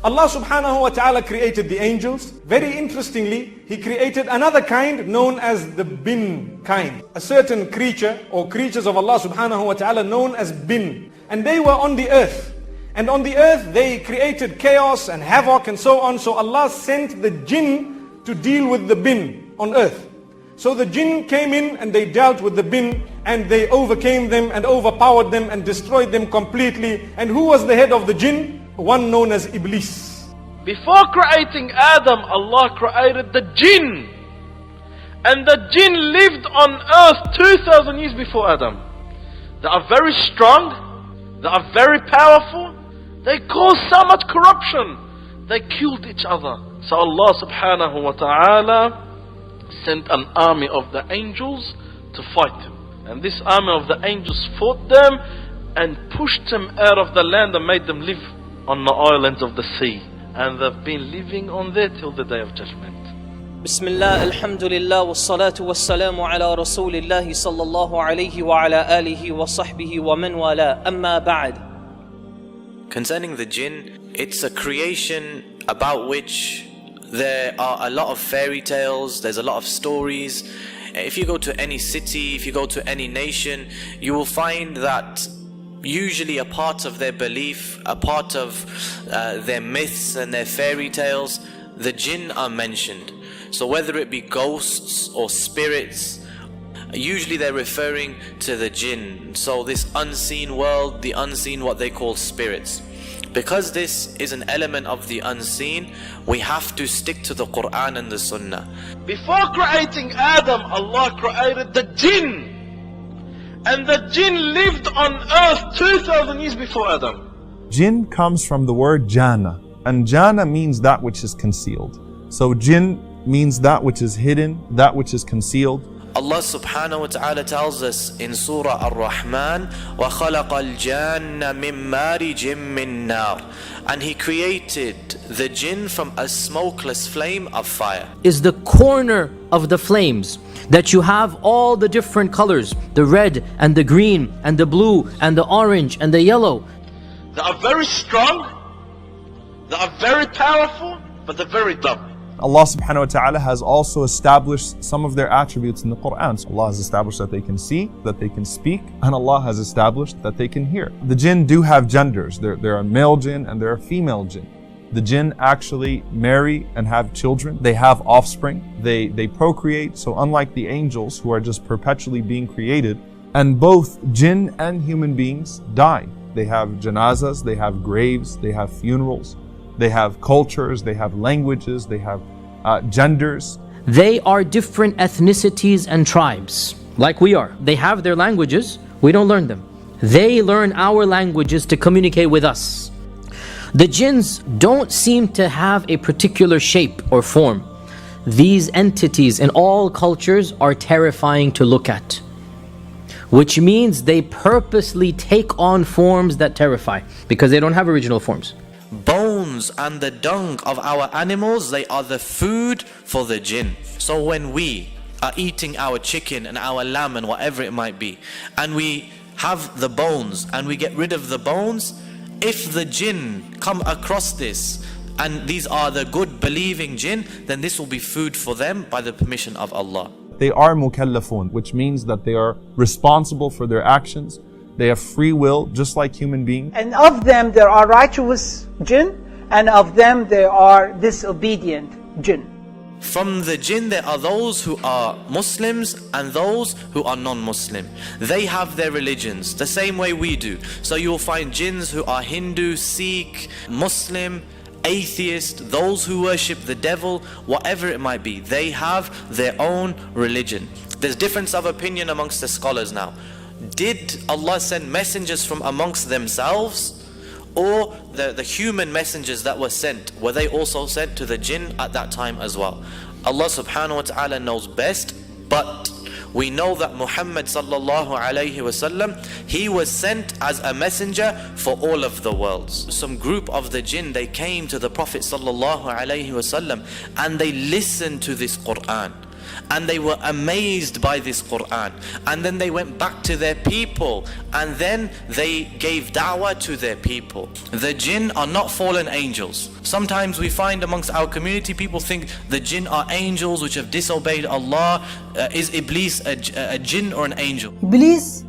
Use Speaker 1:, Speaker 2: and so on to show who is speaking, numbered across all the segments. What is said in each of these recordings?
Speaker 1: Allah subhanahu wa ta'ala created the angels. Very interestingly, He created another kind known as the bin kind. A certain creature or creatures of Allah subhanahu wa ta'ala known as bin. And they were on the earth. And on the earth they created chaos and havoc and so on. So Allah sent the jinn to deal with the bin on earth. So the jinn came in and they dealt with the bin and they overcame them and overpowered them and destroyed them completely. And who was the head of the jinn? One known as Iblis.
Speaker 2: Before creating Adam, Allah created the jinn. And the jinn lived on earth 2,000 years before Adam. They are very strong. They are very powerful. They caused so much corruption. They killed each other. So Allah subhanahu wa ta'ala sent an army of the angels to fight them. And this army of the angels fought them and pushed them out of the land and made them live on the islands of the sea. And they've been living on there till the day of judgment.
Speaker 3: Bismillah, alhamdulillah, wassalatu wassalamu ala rasulillah sallallahu alayhi wa ala alihi wa sahbihi wa man wala, amma ba'd.
Speaker 4: Concerning the jinn, it's a creation about which there are a lot of fairy tales, there's a lot of stories. If you go to any city, if you go to any nation, you will find that usually a part of their belief, a part of their myths and their fairy tales, the jinn are mentioned. So whether it be ghosts or spirits, usually they're referring to the jinn. So this unseen world, the unseen, what they call spirits. Because this is an element of the unseen, we have to stick to the Quran and the Sunnah.
Speaker 2: Before creating Adam, Allah created the jinn. And the jinn lived on earth 2,000 years before Adam.
Speaker 5: Jinn comes from the word jana, and jana means that which is concealed. So jinn means that which is hidden, that which is concealed.
Speaker 4: Allah subhanahu wa ta'ala tells us in Surah Ar-Rahman, وَخَلَقَ الْجَانَّ مِن مَارِجٍ مِّن نَارٍ, and He created the jinn from a smokeless flame of fire.
Speaker 3: Is the corner of the flames that you have all the different colors, the red and the green and the blue and the orange and the yellow.
Speaker 2: They are very strong, they are very powerful, but they're very dumb.
Speaker 5: Allah subhanahu wa ta'ala has also established some of their attributes in the Quran. So Allah has established that they can see, that they can speak, and Allah has established that they can hear. The jinn do have genders. There are male jinn and there are female jinn. The jinn actually marry and have children. They have offspring. They procreate. So unlike the angels who are just perpetually being created, and both jinn and human beings die. They have janazas, they have graves, they have funerals, they have cultures, they have languages, they have genders.
Speaker 3: They are different ethnicities and tribes, like we are. They have their languages, we don't learn them. They learn our languages to communicate with us. The jinns don't seem to have a particular shape or form. These entities in all cultures are terrifying to look at, which means they purposely take on forms that terrify, because they don't have original forms.
Speaker 4: Bones and the dung of our animals, they are the food for the jinn. So when we are eating our chicken and our lamb and whatever it might be, and we have the bones and we get rid of the bones, if the jinn come across this and these are the good believing jinn, then this will be food for them by the permission of Allah.
Speaker 5: They are mukallafun, which means that they are responsible for their actions. They have free will, just like human beings.
Speaker 6: And of them there are righteous jinn, and of them there are disobedient jinn.
Speaker 4: From the jinn there are those who are Muslims and those who are non-Muslim. They have their religions the same way we do. So you will find jinns who are Hindu, Sikh, Muslim, atheist, those who worship the devil, whatever it might be. They have their own religion. There's difference of opinion amongst the scholars now. Did Allah send messengers from amongst themselves, or the human messengers that were sent, were they also sent to the jinn at that time as well? Allah subhanahu wa ta'ala knows best, but we know that Muhammad sallallahu alayhi wasallam, he was sent as a messenger for all of the worlds. Some group of the jinn, they came to the Prophet sallallahu alayhi wasallam and they listened to this Quran. and they were amazed by this Quran, and then they went back to their people, and then they gave da'wah to their people. The jinn are not fallen angels. Sometimes we find amongst our community, people think the jinn are angels which have disobeyed Allah. Is Iblis a jinn or an angel?
Speaker 7: Iblis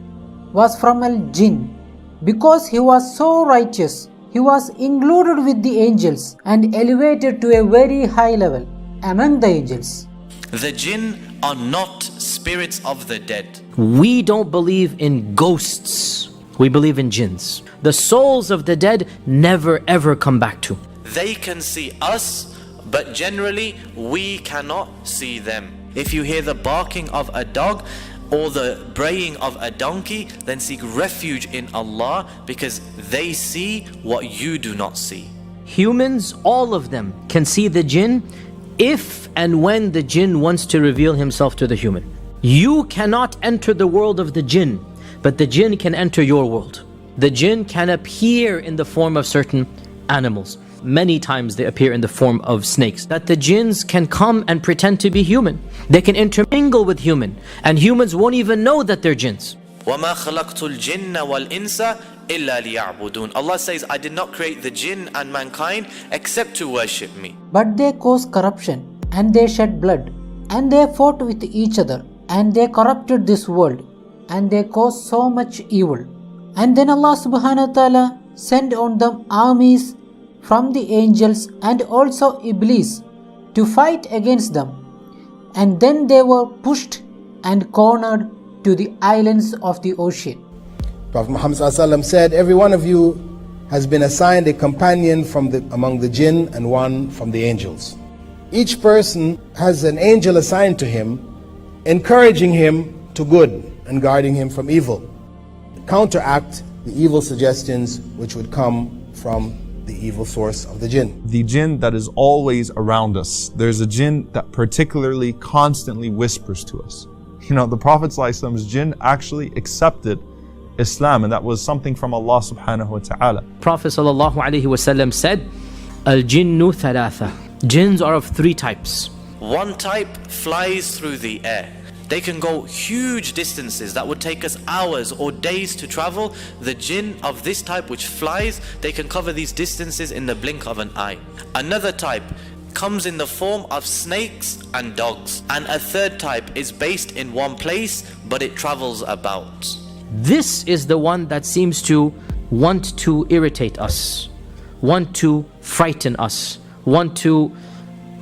Speaker 7: was from a jinn because he was so righteous. He was included with the angels and elevated to a very high level among the angels.
Speaker 4: The jinn are not spirits of the dead.
Speaker 3: We don't believe in ghosts. We believe in jinns. The souls of the dead never ever come back to.
Speaker 4: They can see us, but generally we cannot see them. If you hear the barking of a dog or the braying of a donkey, then seek refuge in Allah, because they see what you do not see.
Speaker 3: Humans, all of them, can see the jinn if and when the jinn wants to reveal himself to the human. You cannot enter the world of the jinn, but the jinn can enter your world. The jinn can appear in the form of certain animals. Many times they appear in the form of snakes. That the jinns can come and pretend to be human. They can intermingle with human, and humans won't even know that they're jinns.
Speaker 4: وَمَا خَلَقْتُ الْجِنَّ وَالْإِنسَ إِلَّا لِيَعْبُدُونَ. Allah says, I did not create the jinn and mankind except to worship me.
Speaker 7: But they caused corruption, and they shed blood, and they fought with each other, and they corrupted this world, and they caused so much evil. And then Allah subhanahu wa ta'ala sent on them armies from the angels and also Iblis to fight against them. And then they were pushed and cornered to the islands of the ocean.
Speaker 8: Prophet Muhammad said, every one of you has been assigned a companion from among the jinn and one from the angels. Each person has an angel assigned to him, encouraging him to good and guarding him from evil. Counteract the evil suggestions which would come from the evil source of the jinn.
Speaker 5: The jinn that is always around us. There's a jinn that particularly constantly whispers to us. You know, the Prophet ﷺ's jinn actually accepted Islam, and that was something from Allah subhanahu wa ta'ala.
Speaker 3: Prophet ﷺ said, Al-jinnu thalatha. Jinns are of three types.
Speaker 4: One type flies through the air. They can go huge distances that would take us hours or days to travel. The jinn of this type which flies, they can cover these distances in the blink of an eye. Another type comes in the form of snakes and dogs. And a third type is based in one place, but it travels about.
Speaker 3: This is the one that seems to want to irritate us, want to frighten us, want to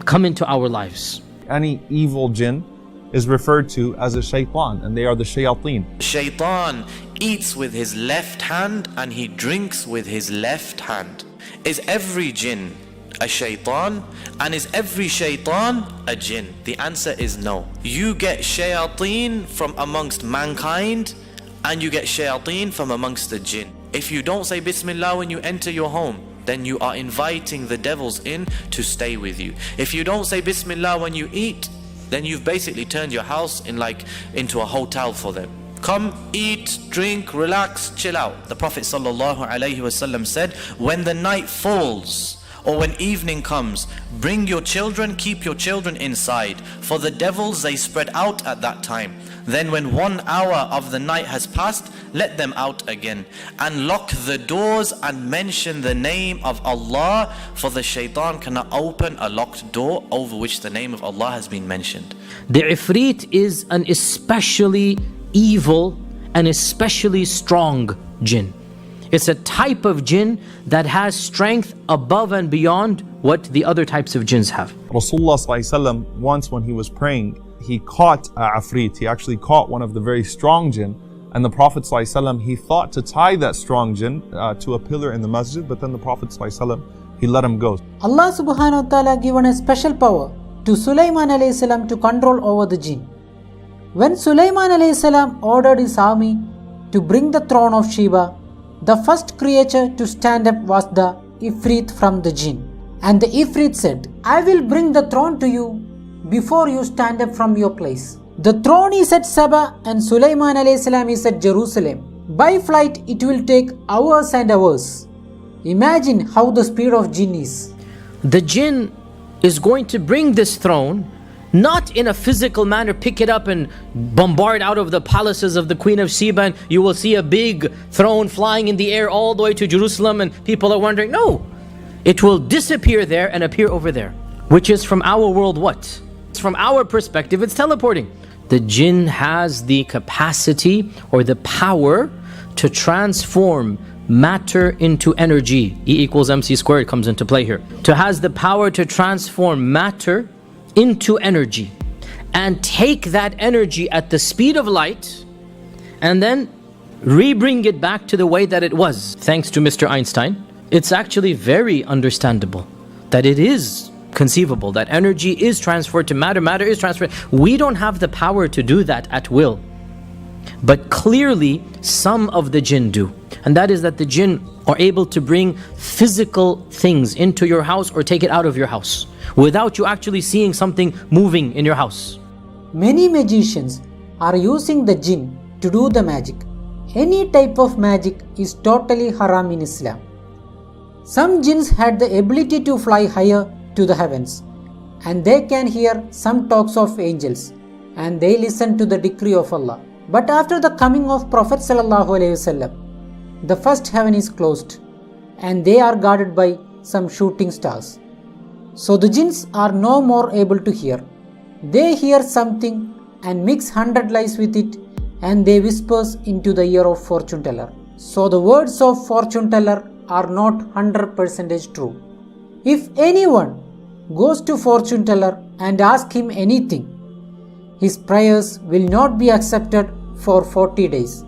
Speaker 3: come into our lives.
Speaker 5: Any evil jinn is referred to as a shaitan, and they are the shayateen.
Speaker 4: Shaitan eats with his left hand and he drinks with his left hand. Is every jinn a shaitan? And is every shaitan a jinn? The answer is no. You get shayateen from amongst mankind, and you get shayateen from amongst the jinn. If you don't say Bismillah when you enter your home, then you are inviting the devils in to stay with you. If you don't say Bismillah when you eat, then you've basically turned your house into a hotel for them. Come, eat, drink, relax, chill out. The Prophet ﷺ said, when the night falls or when evening comes, bring your children, keep your children inside, for the devils, they spread out at that time. Then when 1 hour of the night has passed, let them out again, and lock the doors and mention the name of Allah, for the shaitan cannot open a locked door over which the name of Allah has been mentioned.
Speaker 3: The Ifrit is an especially evil and especially strong jinn. It's a type of jinn that has strength above and beyond what the other types of jinns have.
Speaker 5: Rasulullah ﷺ, once when he was praying, he caught a Afrit. He actually caught one of the very strong jinn. And the Prophet ﷺ, he thought to tie that strong jinn to a pillar in the masjid, but then the Prophet ﷺ, he let him go.
Speaker 7: Allah subhanahu wa ta'ala given a special power to Suleiman alayhi salam to control over the jinn. When Suleiman alayhi salam ordered his army to bring the throne of Sheba, the first creature to stand up was the Ifrit from the jinn. And the Ifrit said, I will bring the throne to you before you stand up from your place. The throne is at Saba and Suleiman alayhi salam is at Jerusalem. By flight it will take hours and hours. Imagine how the speed of jinn is.
Speaker 3: The jinn is going to bring this throne Not in a physical manner, pick it up and bombard out of the palaces of the Queen of Sheba, and you will see a big throne flying in the air all the way to Jerusalem and people are wondering. No, it will disappear there and appear over there. Which is from our world what? From our perspective, it's teleporting. The jinn has the capacity or the power to transform matter into energy. E equals mc squared comes into play here. To has the power to transform matter into energy and take that energy at the speed of light and then re-bring it back to the way that it was. Thanks to Mr. Einstein, it's actually very understandable that it is conceivable that energy is transferred to matter, matter is transferred. We don't have the power to do that at will. But clearly some of the jinn do. And that is that the jinn are able to bring physical things into your house or take it out of your house without you actually seeing something moving in your house.
Speaker 7: Many magicians are using the jinn to do the magic. Any type of magic is totally haram in Islam. Some jinns had the ability to fly higher to the heavens, and they can hear some talks of angels, and they listen to the decree of Allah. But after the coming of Prophet ﷺ, the first heaven is closed, and they are guarded by some shooting stars. So the jinns are no more able to hear. They hear something and mix 100 lies with it, and they whispers into the ear of fortune teller. So the words of fortune teller are not 100% true. If anyone goes to fortune teller and asks him anything, his prayers will not be accepted for 40 days,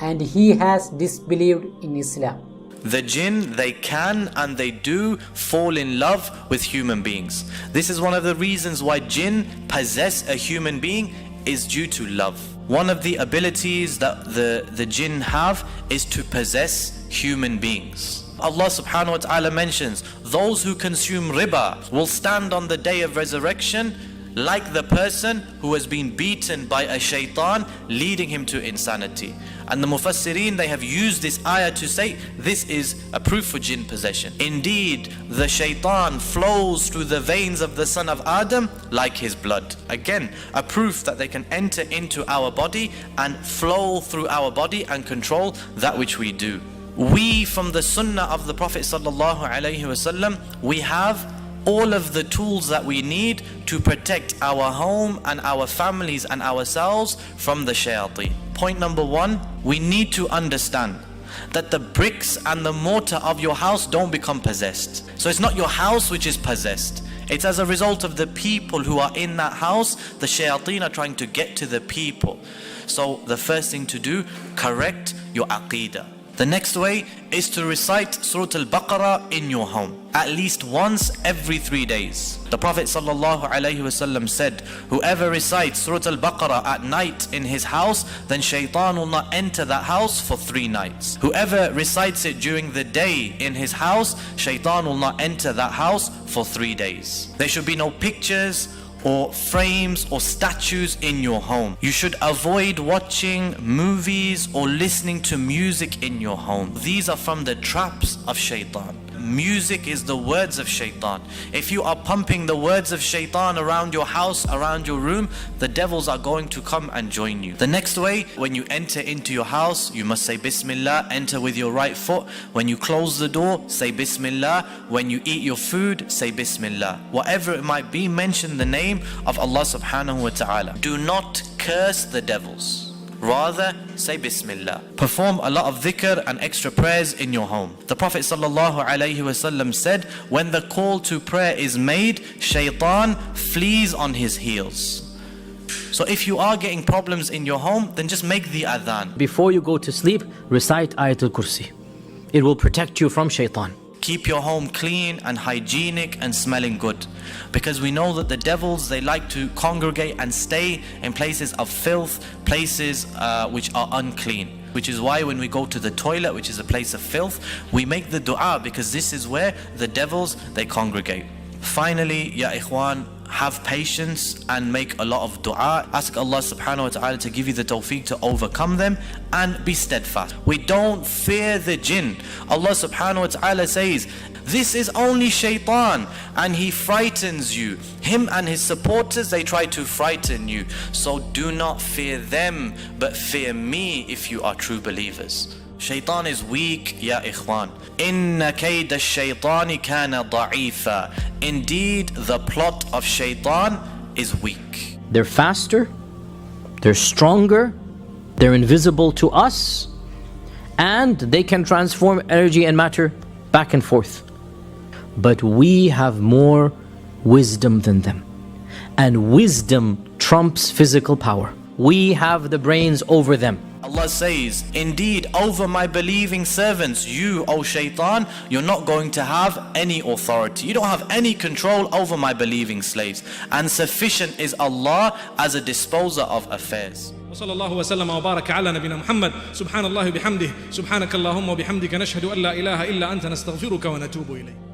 Speaker 7: and he has disbelieved in Islam.
Speaker 4: The jinn, they can and they do fall in love with human beings. This is one of the reasons why jinn possess a human being, is due to love. One of the abilities that the jinn have is to possess human beings. Allah subhanahu wa ta'ala mentions, those who consume riba will stand on the day of resurrection like the person who has been beaten by a shaitan, leading him to insanity. And the Mufassirin, they have used this ayah to say this is a proof for jinn possession. Indeed, the shaitan flows through the veins of the son of Adam like his blood. Again, a proof that they can enter into our body and flow through our body and control that which we do. We, from the sunnah of the Prophet sallallahu alaihi wasallam, we have all of the tools that we need to protect our home and our families and ourselves from the shayateen. Point number one, we need to understand that the bricks and the mortar of your house don't become possessed. So it's not your house which is possessed. It's as a result of the people who are in that house. The shayateen are trying to get to the people. So the first thing to do, correct your aqeedah. The next way is to recite Surah Al-Baqarah in your home at least once every 3 days. The Prophet ﷺ said, whoever recites Surah Al-Baqarah at night in his house, then shaitan will not enter that house for 3 nights. Whoever recites it during the day in his house, shaitan will not enter that house for 3 days. There should be no pictures or frames or statues in your home. You should avoid watching movies or listening to music in your home. These are from the traps of shaitan. Music is the words of shaitan. If you are pumping the words of shaitan around your house, around your room, the devils are going to come and join you. The next way, when you enter into your house, you must say Bismillah, enter with your right foot. When you close the door, say Bismillah. When you eat your food, say Bismillah. Whatever it might be, mention the name of Allah subhanahu wa ta'ala. Do not curse the devils. Rather, say Bismillah. Perform a lot of dhikr and extra prayers in your home. The Prophet ﷺ said, when the call to prayer is made, shaitan flees on his heels. So if you are getting problems in your home, then just make the adhan.
Speaker 3: Before you go to sleep, recite Ayatul Kursi. It will protect you from shaitan.
Speaker 4: Keep your home clean and hygienic and smelling good. Because we know that the devils, they like to congregate and stay in places of filth, places which are unclean. Which is why when we go to the toilet, which is a place of filth, we make the dua, because this is where the devils, they congregate. Finally, ya ikhwan, have patience and make a lot of dua. Ask Allah subhanahu wa ta'ala to give you the tawfiq to overcome them and be steadfast. We don't fear the jinn. Allah subhanahu wa ta'ala says, this is only shaitan and he frightens you. Him and his supporters, they try to frighten you. So do not fear them, but fear me if you are true believers. Shaitan is weak, ya ikhwan. Inna kayda shaitani kana da'ifa. Indeed, the plot of shaitan is weak.
Speaker 3: They're faster, they're stronger, they're invisible to us, and they can transform energy and matter back and forth. But we have more wisdom than them. And wisdom trumps physical power. We have the brains over them.
Speaker 4: Allah says, indeed, over my believing servants, you, O shaitan, you're not going to have any authority. You don't have any control over my believing slaves. And sufficient is Allah as a disposer of affairs.
Speaker 1: وصلى الله وسلم وبارك على نبينا محمد سبحان الله بحمده سبحانك اللهم وبحمدك نشهد أن لا إله إلا أنت نستغفرك ونتوب إليك.